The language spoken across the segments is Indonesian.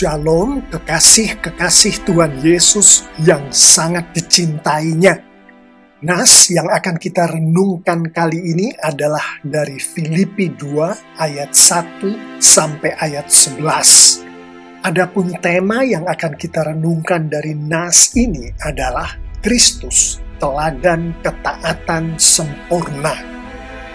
Shalom, kekasih-kekasih Tuhan Yesus yang sangat dicintainya. Nas yang akan kita renungkan kali ini adalah dari Filipi 2 ayat 1 sampai ayat 11. Adapun tema yang akan kita renungkan dari nas ini adalah Kristus, teladan ketaatan sempurna.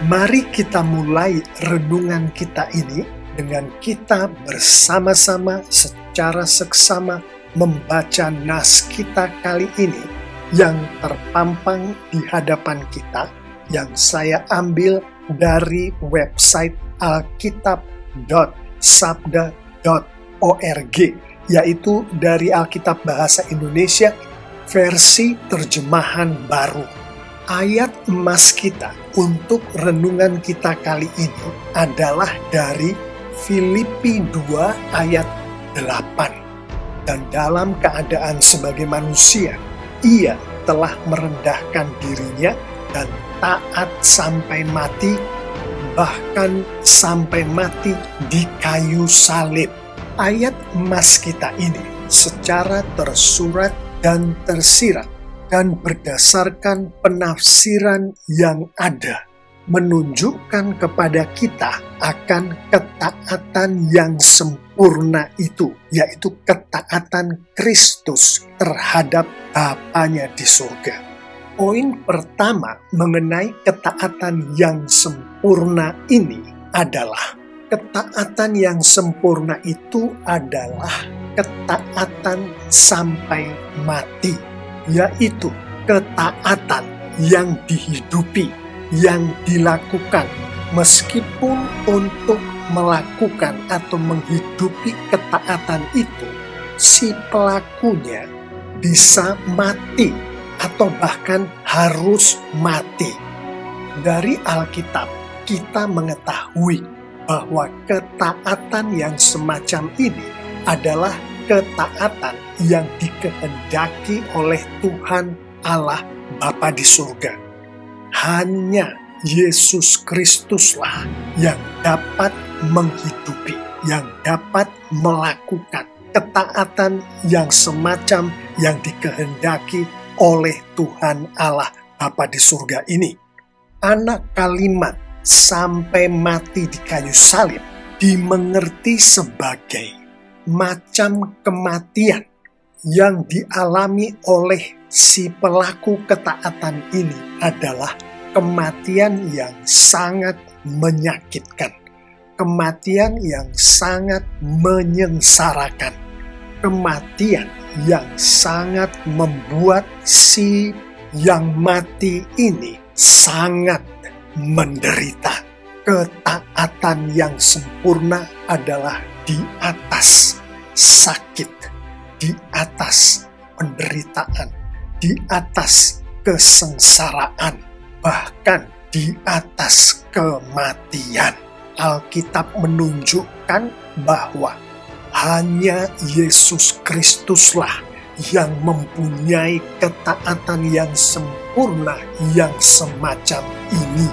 Mari kita mulai renungan kita ini dengan kita bersama-sama secara seksama membaca nas kita kali ini yang terpampang di hadapan kita, yang saya ambil dari website alkitab.sabda.org, yaitu dari Alkitab Bahasa Indonesia versi terjemahan baru. Ayat emas kita untuk renungan kita kali ini adalah dari Filipi 2 ayat 8. Dan dalam keadaan sebagai manusia, ia telah merendahkan dirinya dan taat sampai mati, bahkan sampai mati di kayu salib. Ayat emas kita ini secara tersurat dan tersirat dan berdasarkan penafsiran yang ada menunjukkan kepada kita akan ketaatan yang sempurna itu, yaitu ketaatan Kristus terhadap Bapanya di surga. Poin pertama mengenai ketaatan yang sempurna ini adalah ketaatan yang sempurna itu adalah ketaatan sampai mati, yaitu ketaatan yang dihidupi, yang dilakukan meskipun untuk melakukan atau menghidupi ketaatan itu si pelakunya bisa mati atau bahkan harus mati. Dari Alkitab kita mengetahui bahwa ketaatan yang semacam ini adalah ketaatan yang dikehendaki oleh Tuhan Allah Bapa di surga. Hanya Yesus Kristuslah yang dapat menghidupi, yang dapat melakukan ketaatan yang semacam yang dikehendaki oleh Tuhan Allah Bapa di surga ini. Anak kalimat sampai mati di kayu salib dimengerti sebagai macam kematian yang dialami oleh si pelaku ketaatan ini adalah kematian yang sangat menyakitkan, kematian yang sangat menyengsarakan, kematian yang sangat membuat si yang mati ini sangat menderita. Ketaatan yang sempurna adalah di atas sakit, di atas penderitaan, di atas kesengsaraan, bahkan di atas kematian. Alkitab menunjukkan bahwa hanya Yesus Kristuslah yang mempunyai ketaatan yang sempurna yang semacam ini.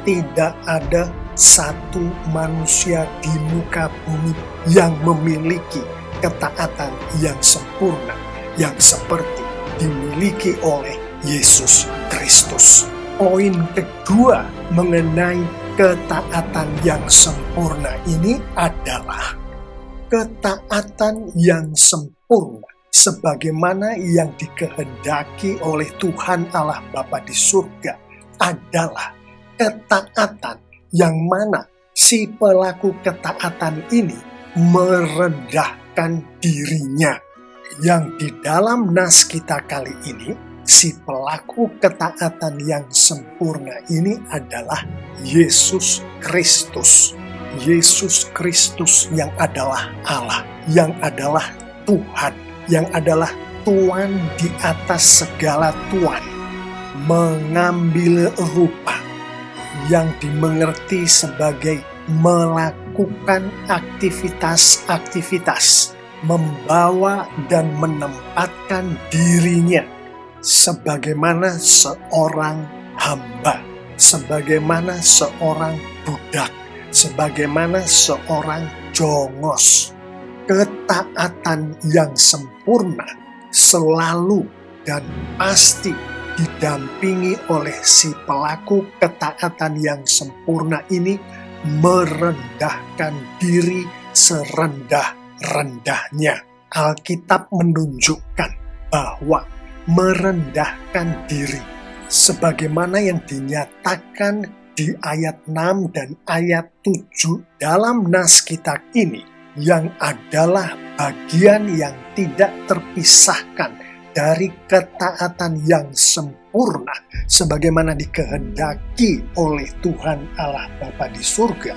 Tidak ada satu manusia di muka bumi yang memiliki ketaatan yang sempurna yang seperti dimiliki oleh Yesus Kristus. Poin kedua mengenai ketaatan yang sempurna ini adalah ketaatan yang sempurna sebagaimana yang dikehendaki oleh Tuhan Allah Bapa di surga adalah ketaatan yang mana si pelaku ketaatan ini merendahkan dirinya. Yang di dalam nas kita kali ini, si pelaku ketaatan yang sempurna ini adalah Yesus Kristus. Yesus Kristus yang adalah Allah, yang adalah Tuhan, yang adalah Tuhan di atas segala Tuhan, mengambil rupa yang dimengerti sebagai melakukan aktivitas-aktivitas, membawa dan menempatkan dirinya sebagaimana seorang hamba, sebagaimana seorang budak, sebagaimana seorang jongos. ketaatan yang sempurna selalu dan pasti didampingi oleh si pelaku ketaatan yang sempurna ini merendahkan diri serendah-rendahnya. Alkitab menunjukkan bahwa merendahkan diri sebagaimana yang dinyatakan di ayat 6 dan ayat 7 dalam nas kitab ini, yang adalah bagian yang tidak terpisahkan dari ketaatan yang sempurna sebagaimana dikehendaki oleh Tuhan Allah Bapa di surga,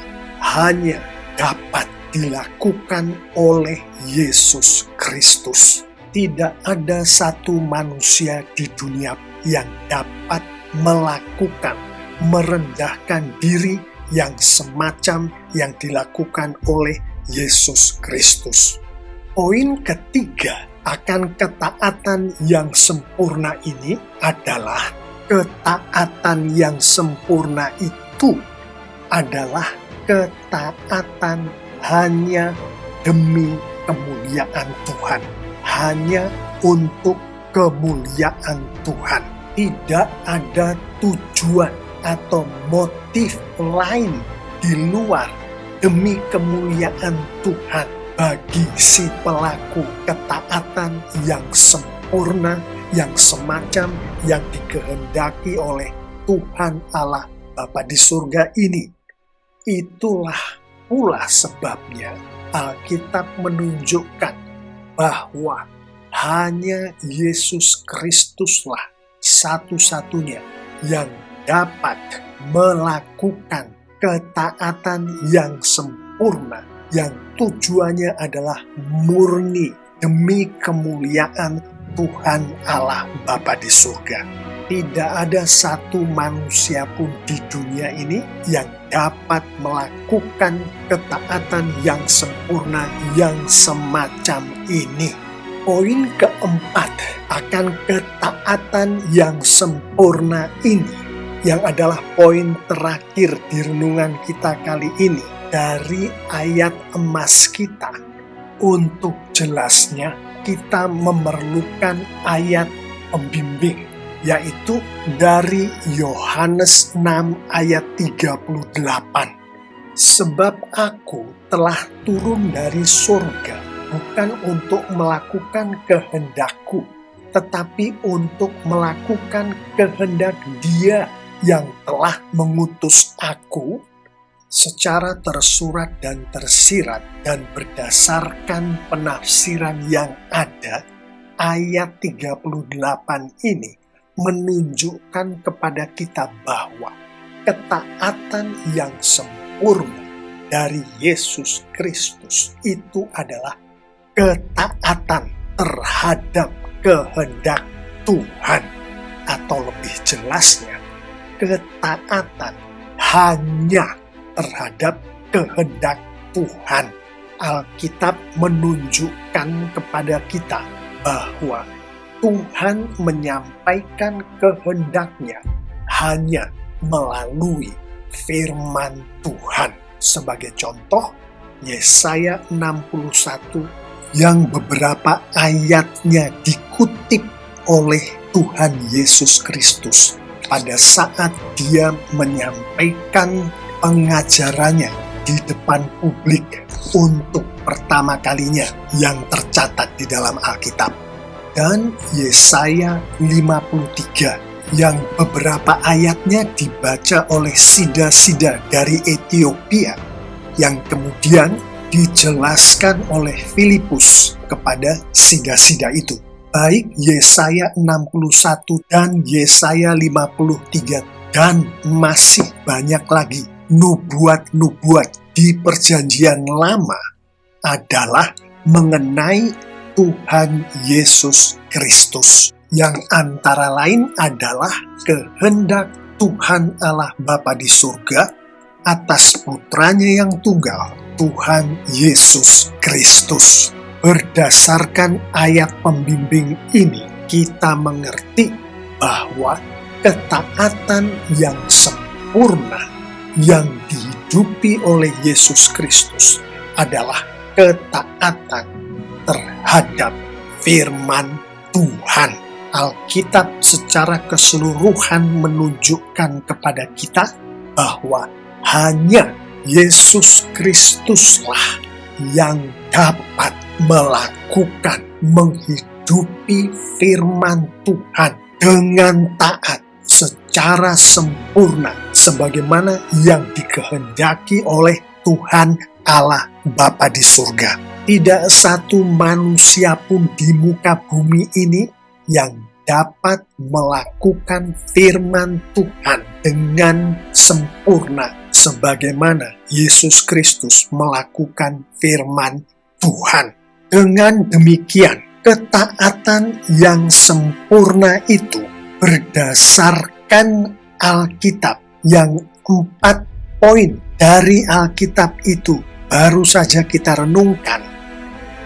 hanya dapat dilakukan oleh Yesus Kristus. Tidak ada satu manusia di dunia yang dapat melakukan merendahkan diri yang semacam yang dilakukan oleh Yesus Kristus. Poin ketiga akan ketaatan yang sempurna ini adalah ketaatan yang sempurna itu adalah ketaatan hanya demi kemuliaan Tuhan, hanya untuk kemuliaan Tuhan. Tidak ada tujuan atau motif lain di luar demi kemuliaan Tuhan bagi si pelaku ketaatan yang sempurna, yang semacam yang dikehendaki oleh Tuhan Allah Bapa di surga ini. Itulah pula sebabnya Alkitab menunjukkan bahwa hanya Yesus Kristuslah satu-satunya yang dapat melakukan ketaatan yang sempurna, yang tujuannya adalah murni demi kemuliaan Tuhan Allah Bapa di surga. Tidak ada satu manusia pun di dunia ini yang dapat melakukan ketaatan yang sempurna yang semacam ini. Poin keempat akan ketaatan yang sempurna ini, yang adalah poin terakhir di renungan kita kali ini dari ayat emas kita. Untuk jelasnya, kita memerlukan ayat pembimbing, yaitu dari Yohanes 6 ayat 38. Sebab aku telah turun dari surga, bukan untuk melakukan kehendakku, tetapi untuk melakukan kehendak Dia yang telah mengutus aku. Secara tersurat dan tersirat dan berdasarkan penafsiran yang ada, ayat 38 ini menunjukkan kepada kita bahwa ketaatan yang sempurna dari Yesus Kristus itu adalah ketaatan terhadap kehendak Tuhan, atau lebih jelasnya, ketaatan hanya terhadap kehendak Tuhan. Alkitab menunjukkan kepada kita bahwa Tuhan menyampaikan kehendaknya hanya melalui firman Tuhan. Sebagai contoh, Yesaya 61 yang beberapa ayatnya dikutip oleh Tuhan Yesus Kristus pada saat Dia menyampaikan pengajarannya di depan publik untuk pertama kalinya yang tercatat di dalam Alkitab. Dan Yesaya 53 yang beberapa ayatnya dibaca oleh sida-sida dari Ethiopia, yang kemudian dijelaskan oleh Filipus kepada sida-sida itu. Baik Yesaya 61 dan Yesaya 53 dan masih banyak lagi nubuat-nubuat di Perjanjian Lama adalah mengenai Tuhan Yesus Kristus, yang antara lain adalah kehendak Tuhan Allah Bapa di surga atas putranya yang tunggal, Tuhan Yesus Kristus. Berdasarkan ayat pembimbing ini, kita mengerti bahwa ketaatan yang sempurna yang dihidupi oleh Yesus Kristus adalah ketaatan terhadap firman Tuhan. Alkitab secara keseluruhan menunjukkan kepada kita bahwa hanya Yesus Kristuslah yang dapat melakukan, menghidupi firman Tuhan dengan taat secara sempurna sebagaimana yang dikehendaki oleh Tuhan Allah Bapa di surga. Tidak satu manusia pun di muka bumi ini yang dapat melakukan firman Tuhan dengan sempurna sebagaimana Yesus Kristus melakukan firman Tuhan. Dengan demikian, ketaatan yang sempurna itu berdasarkan Alkitab yang 4 poin dari Alkitab itu baru saja kita renungkan.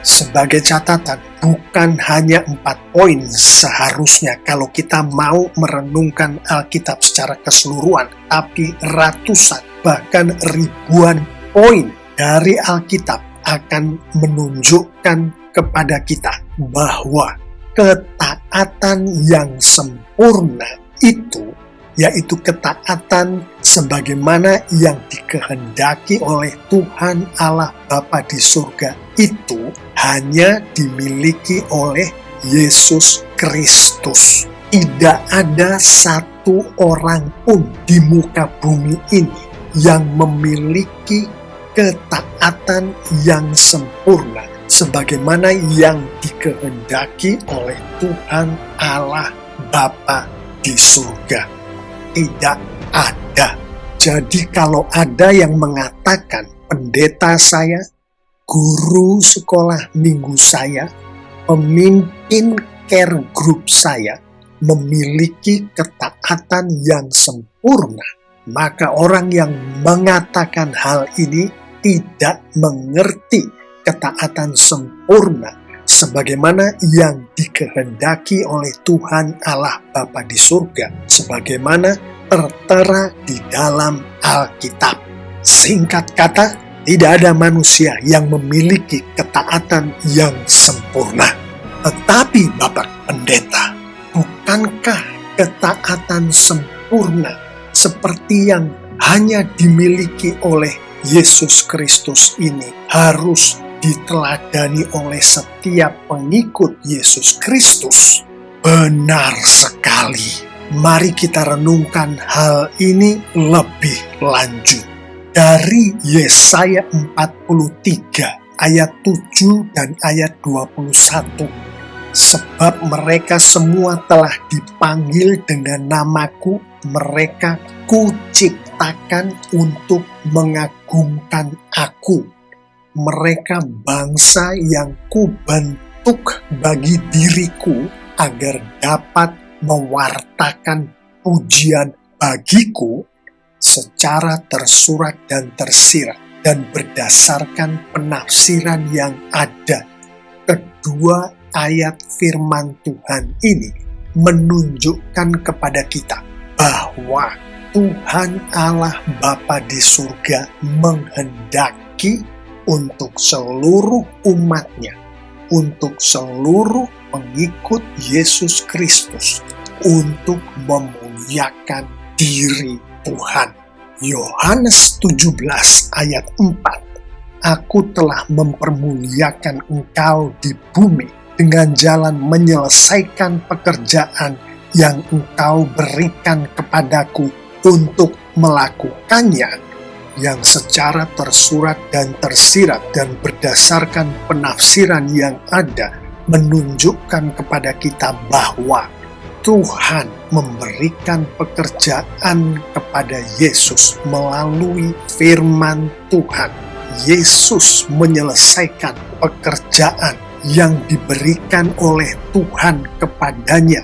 Sebagai catatan, bukan hanya 4 poin seharusnya kalau kita mau merenungkan Alkitab secara keseluruhan, tapi ratusan bahkan ribuan poin dari Alkitab akan menunjukkan kepada kita bahwa ketaatan yang sempurna itu, yaitu ketaatan sebagaimana yang dikehendaki oleh Tuhan Allah Bapa di surga, itu hanya dimiliki oleh Yesus Kristus. Tidak ada satu orang pun di muka bumi ini yang memiliki ketaatan yang sempurna sebagaimana yang dikehendaki oleh Tuhan Allah Bapa di surga. Tidak ada. Jadi kalau ada yang mengatakan pendeta saya, guru sekolah minggu saya, pemimpin care group saya memiliki ketaatan yang sempurna, maka orang yang mengatakan hal ini tidak mengerti ketaatan sempurna sebagaimana yang dikehendaki oleh Tuhan Allah Bapa di surga, sebagaimana tertera di dalam Alkitab. Singkat kata, tidak ada manusia yang memiliki ketaatan yang sempurna. Tetapi Bapak Pendeta, bukankah ketaatan sempurna seperti yang hanya dimiliki oleh Yesus Kristus ini harus diteladani oleh setiap pengikut Yesus Kristus? Benar sekali. Mari kita renungkan hal ini lebih lanjut. Dari Yesaya 43 ayat 7 dan ayat 21. Sebab mereka semua telah dipanggil dengan namaku, mereka kuciptakan untuk mengagungkan aku. Mereka bangsa yang kubentuk bagi diriku agar dapat mewartakan pujian bagiku secara tersurat dan tersirat dan berdasarkan penafsiran yang ada. Kedua ayat firman Tuhan ini menunjukkan kepada kita bahwa Tuhan Allah Bapa di surga menghendaki untuk seluruh umatnya, untuk seluruh pengikut Yesus Kristus, untuk memuliakan diri Tuhan. Yohanes 17 ayat 4. Aku telah mempermuliakan engkau di bumi dengan jalan menyelesaikan pekerjaan yang engkau berikan kepadaku untuk melakukannya, yang secara tersurat dan tersirat dan berdasarkan penafsiran yang ada menunjukkan kepada kita bahwa Tuhan memberikan pekerjaan kepada Yesus melalui firman Tuhan. Yesus menyelesaikan pekerjaan yang diberikan oleh Tuhan kepadanya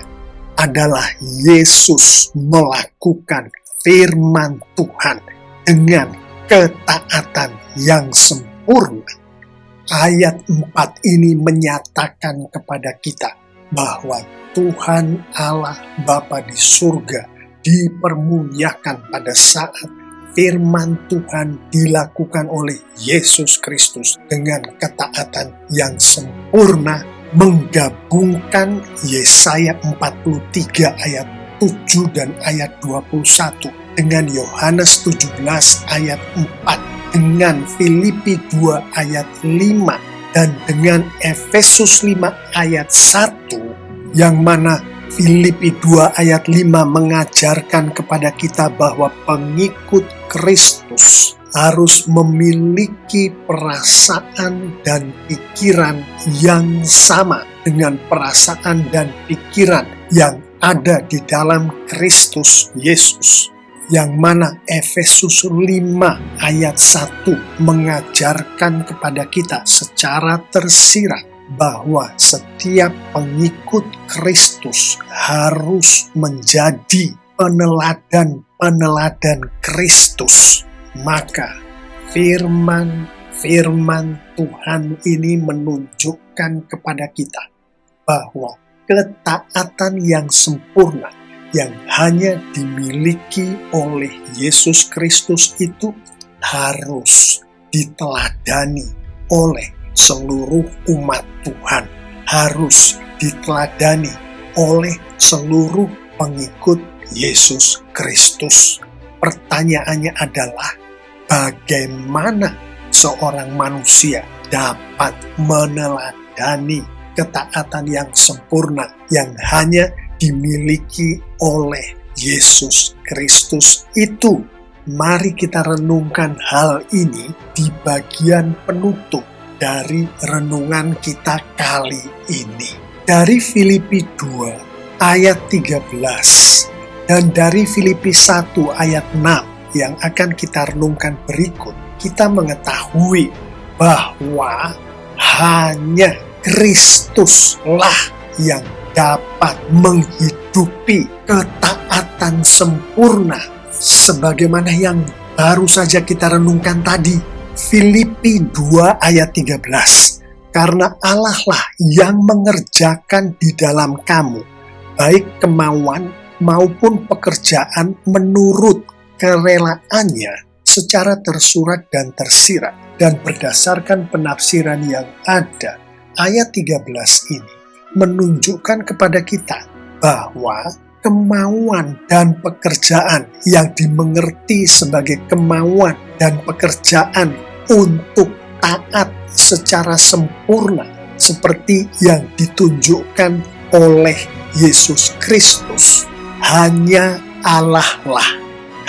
adalah Yesus melakukan firman Tuhan dengan ketaatan yang sempurna. Ayat 4 ini menyatakan kepada kita bahwa Tuhan Allah Bapa di surga dipermuliakan pada saat firman Tuhan dilakukan oleh Yesus Kristus dengan ketaatan yang sempurna, menggabungkan Yesaya 43 ayat 7 dan ayat 21 dengan Yohanes 17 ayat 4, dengan Filipi 2 ayat 5, dan dengan Efesus 5 ayat 1, yang mana Filipi 2 ayat 5 mengajarkan kepada kita bahwa pengikut Kristus harus memiliki perasaan dan pikiran yang sama dengan perasaan dan pikiran yang ada di dalam Kristus Yesus. Yang mana Efesus 5 ayat 1 mengajarkan kepada kita secara tersirat bahwa setiap pengikut Kristus harus menjadi peneladan Kristus. Maka firman Tuhan ini menunjukkan kepada kita bahwa ketaatan yang sempurna yang hanya dimiliki oleh Yesus Kristus itu harus diteladani oleh seluruh umat Tuhan, harus diteladani oleh seluruh pengikut Yesus Kristus. Pertanyaannya adalah, bagaimana seorang manusia dapat meneladani ketaatan yang sempurna yang hanya dimiliki oleh Yesus Kristus itu? Mari kita renungkan hal ini di bagian penutup dari renungan kita kali ini. Dari Filipi 2 ayat 13 dan dari Filipi 1 ayat 6 yang akan kita renungkan berikut, kita mengetahui bahwa hanya Kristuslah yang dapat menghidupi ketaatan sempurna sebagaimana yang baru saja kita renungkan tadi. Filipi 2 ayat 13. Karena Allah lah yang mengerjakan di dalam kamu baik kemauan maupun pekerjaan menurut kerelaannya secara tersurat dan tersirat, dan berdasarkan penafsiran yang ada. Ayat 13 ini menunjukkan kepada kita bahwa kemauan dan pekerjaan yang dimengerti sebagai kemauan dan pekerjaan untuk taat secara sempurna seperti yang ditunjukkan oleh Yesus Kristus, hanya Allah lah,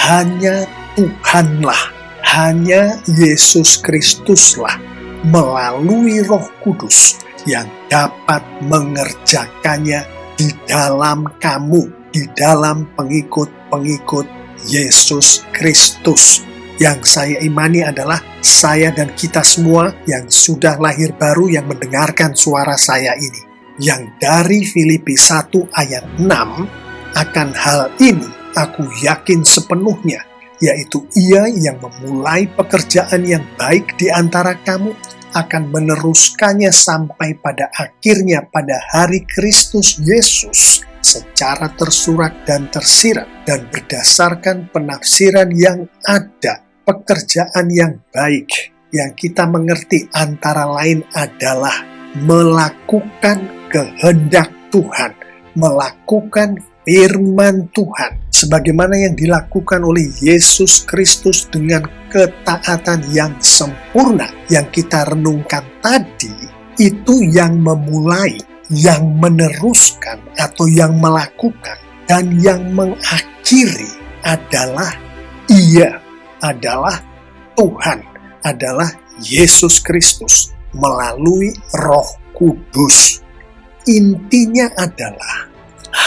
hanya Tuhanlah, hanya Yesus Kristuslah melalui Roh Kudus yang dapat mengerjakannya di dalam kamu, di dalam pengikut-pengikut Yesus Kristus. Yang saya imani adalah saya dan kita semua yang sudah lahir baru yang mendengarkan suara saya ini. Yang dari Filipi 1 ayat 6, akan hal ini aku yakin sepenuhnya, yaitu Ia yang memulai pekerjaan yang baik di antara kamu akan meneruskannya sampai pada akhirnya pada hari Kristus Yesus secara tersurat dan tersirat dan berdasarkan penafsiran yang ada. Pekerjaan yang baik yang kita mengerti antara lain adalah melakukan kehendak Tuhan, melakukan firman Tuhan sebagaimana yang dilakukan oleh Yesus Kristus dengan ketaatan yang sempurna yang kita renungkan tadi. Itu yang memulai, yang meneruskan atau yang melakukan dan yang mengakhiri adalah Ia, adalah Tuhan, adalah Yesus Kristus melalui Roh Kudus. Intinya adalah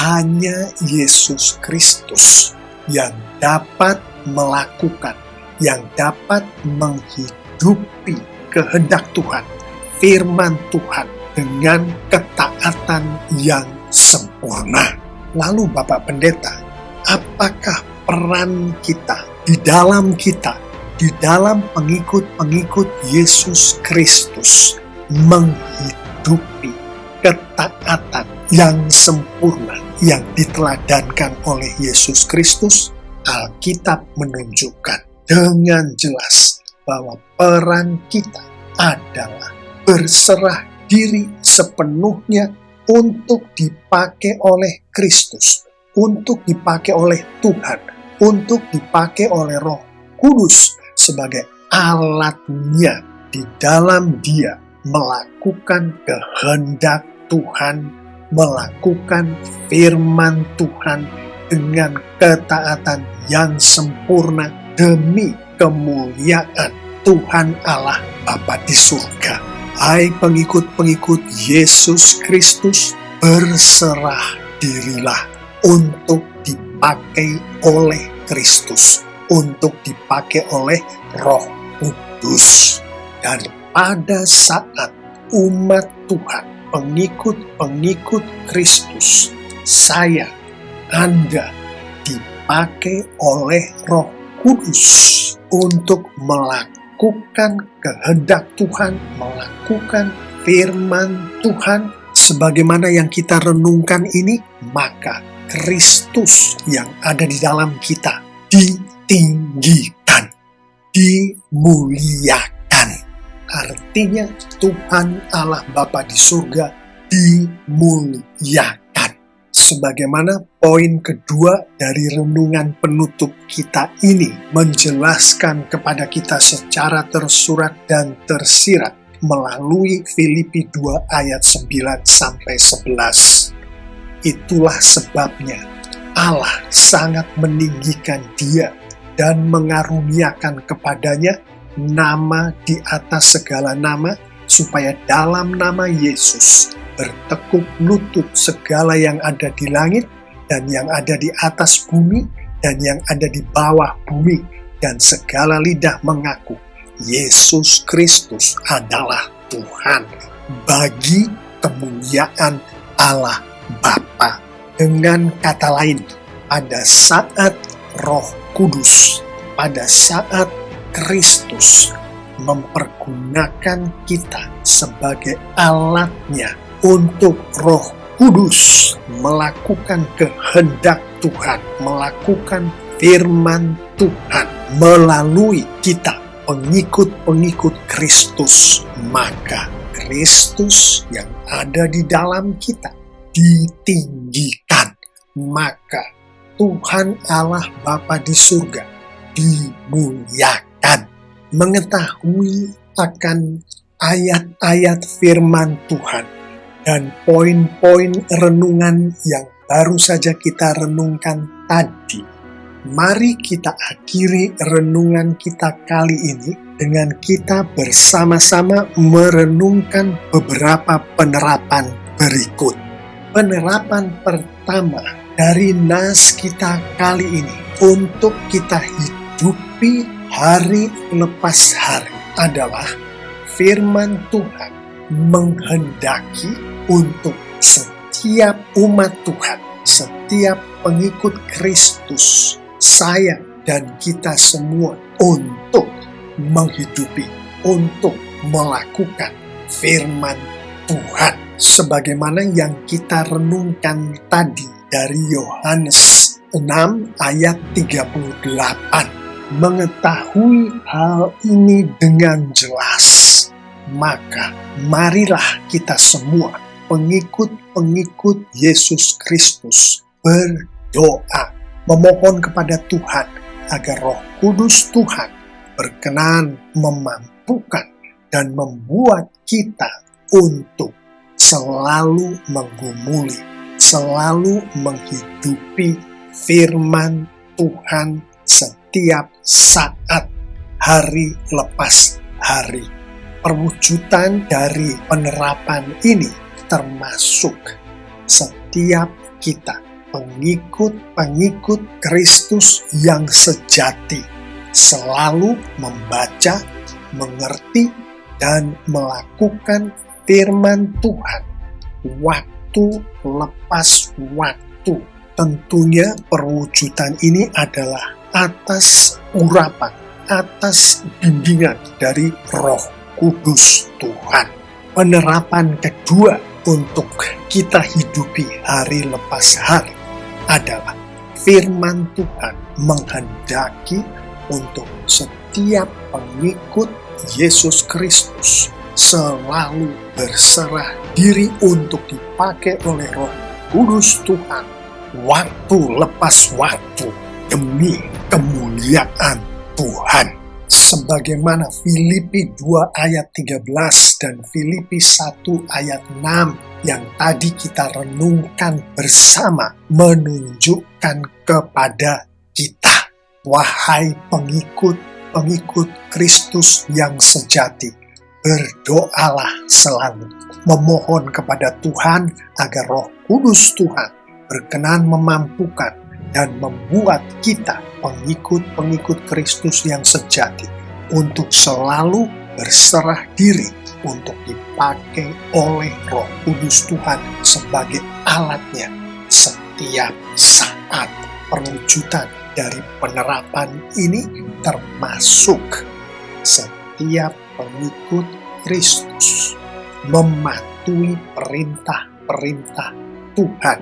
hanya Yesus Kristus yang dapat melakukan, yang dapat menghidupi kehendak Tuhan, firman Tuhan dengan ketaatan yang sempurna. Lalu Bapak Pendeta, apakah peran kita, di dalam pengikut-pengikut Yesus Kristus menghidupi ketaatan yang sempurna yang diteladankan oleh Yesus Kristus? Alkitab menunjukkan dengan jelas bahwa peran kita adalah berserah diri sepenuhnya untuk dipakai oleh Kristus, untuk dipakai oleh Tuhan, untuk dipakai oleh Roh Kudus sebagai alatnya di dalam Dia melakukan kehendak Tuhan, melakukan firman Tuhan dengan ketaatan yang sempurna demi kemuliaan Tuhan Allah Bapa di surga. Hai pengikut-pengikut Yesus Kristus, berserah dirilah untuk dipakai oleh Kristus, untuk dipakai oleh Roh Kudus. Dan pada saat umat Tuhan, pengikut-pengikut Kristus, saya, Anda, dipakai oleh Roh Kudus untuk melakukan kehendak Tuhan, melakukan firman Tuhan, sebagaimana yang kita renungkan ini, maka Kristus yang ada di dalam kita ditinggikan, dimuliakan. Artinya Tuhan Allah Bapa di surga dimuliakan. Sebagaimana poin kedua dari renungan penutup kita ini menjelaskan kepada kita secara tersurat dan tersirat melalui Filipi 2 ayat 9-11. Itulah sebabnya Allah sangat meninggikan Dia dan mengaruniakan kepadanya nama di atas segala nama, supaya dalam nama Yesus bertekuk lutut segala yang ada di langit dan yang ada di atas bumi dan yang ada di bawah bumi, dan segala lidah mengaku Yesus Kristus adalah Tuhan, bagi kemuliaan Allah Bapa. Dengan kata lain, pada saat Roh Kudus, pada saat Kristus mempergunakan kita sebagai alatnya untuk Roh Kudus melakukan kehendak Tuhan, melakukan firman Tuhan melalui kita, pengikut-pengikut Kristus, maka Kristus yang ada di dalam kita ditinggikan, maka Tuhan Allah Bapa di surga dimuliakan. Mengetahui akan ayat-ayat firman Tuhan dan poin-poin renungan yang baru saja kita renungkan tadi, mari kita akhiri renungan kita kali ini dengan kita bersama-sama merenungkan beberapa penerapan berikut. Penerapan pertama dari nas kita kali ini untuk kita hidupi hari lepas hari adalah firman Tuhan menghendaki untuk setiap umat Tuhan, setiap pengikut Kristus, saya dan kita semua, untuk menghidupi, untuk melakukan firman Tuhan. Sebagaimana yang kita renungkan tadi dari Yohanes 6 ayat 38. Mengetahui hal ini dengan jelas, maka marilah kita semua, pengikut-pengikut Yesus Kristus, berdoa, memohon kepada Tuhan agar Roh Kudus Tuhan berkenan memampukan dan membuat kita untuk selalu menggumuli, selalu menghidupi firman Tuhan setiap saat, hari lepas hari. Perwujudan dari penerapan ini termasuk setiap kita, pengikut-pengikut Kristus yang sejati, selalu membaca, mengerti, dan melakukan firman Tuhan waktu lepas waktu. Tentunya perwujudan ini adalah atas urapan, atas bimbingan dari Roh Kudus Tuhan. Penerapan kedua untuk kita hidupi hari lepas hari adalah firman Tuhan menghendaki untuk setiap pengikut Yesus Kristus selalu berserah diri untuk dipakai oleh Roh Kudus Tuhan waktu lepas waktu demi kemuliaan Tuhan. Sebagaimana Filipi 2 ayat 13 dan Filipi 1 ayat 6 yang tadi kita renungkan bersama menunjukkan kepada kita, wahai pengikut Kristus yang sejati, berdoalah selalu, memohon kepada Tuhan agar Roh Kudus Tuhan berkenan memampukan dan membuat kita pengikut Kristus yang sejati untuk selalu berserah diri untuk dipakai oleh Roh Kudus Tuhan sebagai alatnya setiap saat. Perwujudan dari penerapan ini termasuk setiap pengikut Kristus mematuhi perintah-perintah Tuhan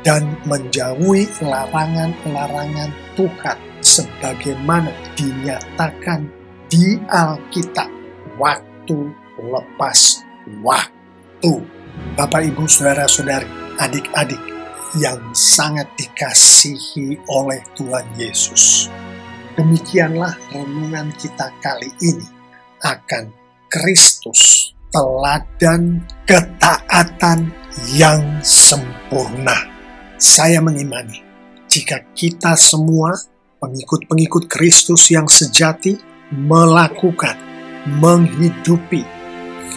dan menjauhi larangan-larangan Tuhan sebagaimana dinyatakan di Alkitab waktu lepas waktu. Bapak, Ibu, Saudara-saudari, adik-adik yang sangat dikasihi oleh Tuhan Yesus. Demikianlah renungan kita kali ini akan Kristus, teladan ketaatan yang sempurna. Saya mengimani, jika kita semua pengikut Kristus yang sejati melakukan, menghidupi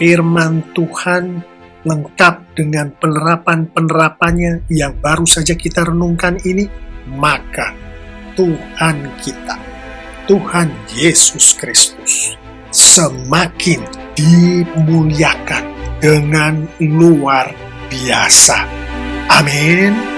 firman Tuhan lengkap dengan penerapan-penerapannya yang baru saja kita renungkan ini, maka Tuhan kita, Tuhan Yesus Kristus, semakin dimuliakan dengan luar biasa. Amin.